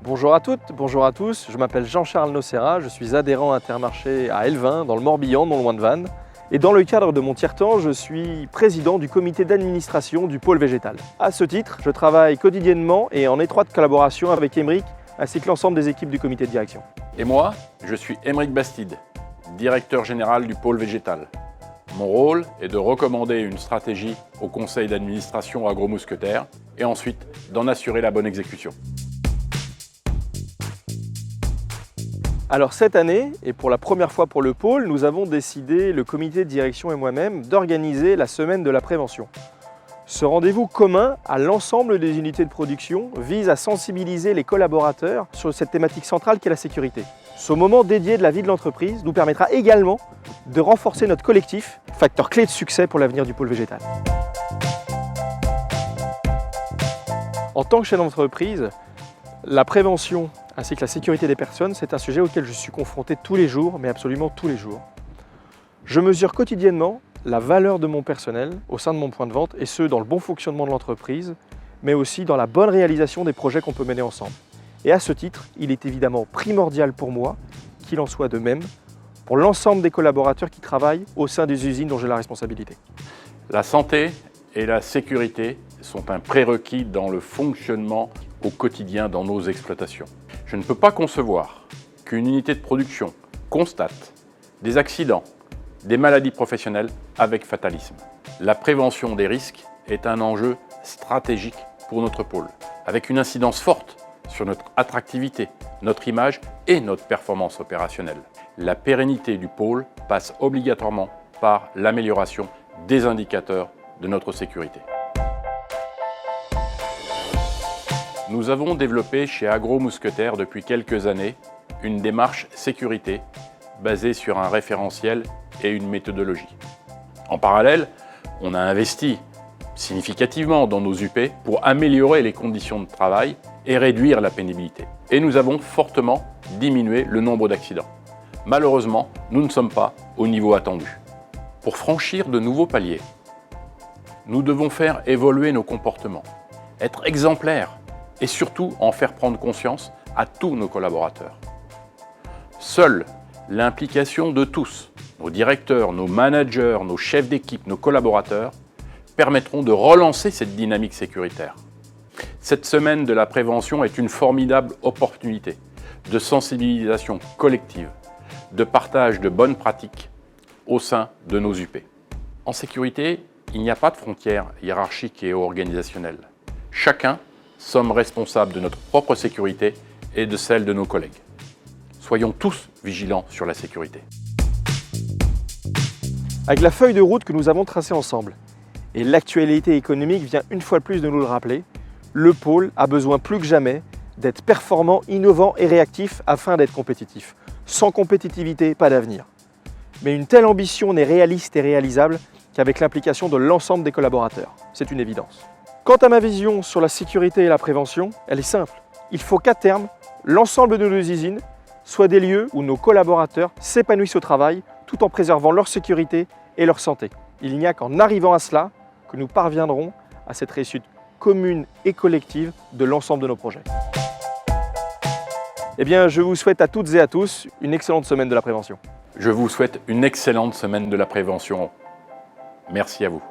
Bonjour à toutes, bonjour à tous, je m'appelle Jean-Charles Nocera, je suis adhérent Intermarché à Elvin, dans le Morbihan, non loin de Vannes. Et dans le cadre de mon tiers-temps, je suis président du comité d'administration du pôle végétal. À ce titre, je travaille quotidiennement et en étroite collaboration avec Aymeric, ainsi que l'ensemble des équipes du comité de direction. Et moi, je suis Aymeric Bastide, directeur général du pôle végétal. Mon rôle est de recommander une stratégie au conseil d'administration Agro-Mousquetaires et ensuite d'en assurer la bonne exécution. Alors cette année, et pour la première fois pour le pôle, nous avons décidé, le comité de direction et moi-même, d'organiser la semaine de la prévention. Ce rendez-vous commun à l'ensemble des unités de production vise à sensibiliser les collaborateurs sur cette thématique centrale qu'est la sécurité. Ce moment dédié de la vie de l'entreprise nous permettra également de renforcer notre collectif, facteur clé de succès pour l'avenir du pôle végétal. En tant que chef d'entreprise, la prévention ainsi que la sécurité des personnes, c'est un sujet auquel je suis confronté tous les jours, mais absolument tous les jours. Je mesure quotidiennement la valeur de mon personnel au sein de mon point de vente, et ce, dans le bon fonctionnement de l'entreprise, mais aussi dans la bonne réalisation des projets qu'on peut mener ensemble. Et à ce titre, il est évidemment primordial pour moi qu'il en soit de même pour l'ensemble des collaborateurs qui travaillent au sein des usines dont j'ai la responsabilité. La santé et la sécurité sont un prérequis dans le fonctionnement au quotidien dans nos exploitations. Je ne peux pas concevoir qu'une unité de production constate des accidents, des maladies professionnelles avec fatalisme. La prévention des risques est un enjeu stratégique pour notre pôle, avec une incidence forte sur notre attractivité, notre image et notre performance opérationnelle. La pérennité du pôle passe obligatoirement par l'amélioration des indicateurs de notre sécurité. Nous avons développé chez Agro-Mousquetaires depuis quelques années une démarche sécurité basée sur un référentiel et une méthodologie. En parallèle, on a investi significativement dans nos UP pour améliorer les conditions de travail et réduire la pénibilité. Et nous avons fortement diminué le nombre d'accidents. Malheureusement, nous ne sommes pas au niveau attendu. Pour franchir de nouveaux paliers, nous devons faire évoluer nos comportements, être exemplaires, et surtout en faire prendre conscience à tous nos collaborateurs. Seule l'implication de tous, nos directeurs, nos managers, nos chefs d'équipe, nos collaborateurs, permettront de relancer cette dynamique sécuritaire. Cette semaine de la prévention est une formidable opportunité de sensibilisation collective, de partage de bonnes pratiques au sein de nos UP. En sécurité, il n'y a pas de frontières hiérarchiques et organisationnelles. Chacun sommes responsables de notre propre sécurité et de celle de nos collègues. Soyons tous vigilants sur la sécurité. Avec la feuille de route que nous avons tracée ensemble, et l'actualité économique vient une fois de plus de nous le rappeler, le pôle a besoin plus que jamais d'être performant, innovant et réactif afin d'être compétitif. Sans compétitivité, pas d'avenir. Mais une telle ambition n'est réaliste et réalisable qu'avec l'implication de l'ensemble des collaborateurs. C'est une évidence. Quant à ma vision sur la sécurité et la prévention, elle est simple. Il faut qu'à terme, l'ensemble de nos usines soient des lieux où nos collaborateurs s'épanouissent au travail tout en préservant leur sécurité et leur santé. Il n'y a qu'en arrivant à cela que nous parviendrons à cette réussite commune et collective de l'ensemble de nos projets. Eh bien, je vous souhaite à toutes et à tous une excellente semaine de la prévention. Je vous souhaite une excellente semaine de la prévention. Merci à vous.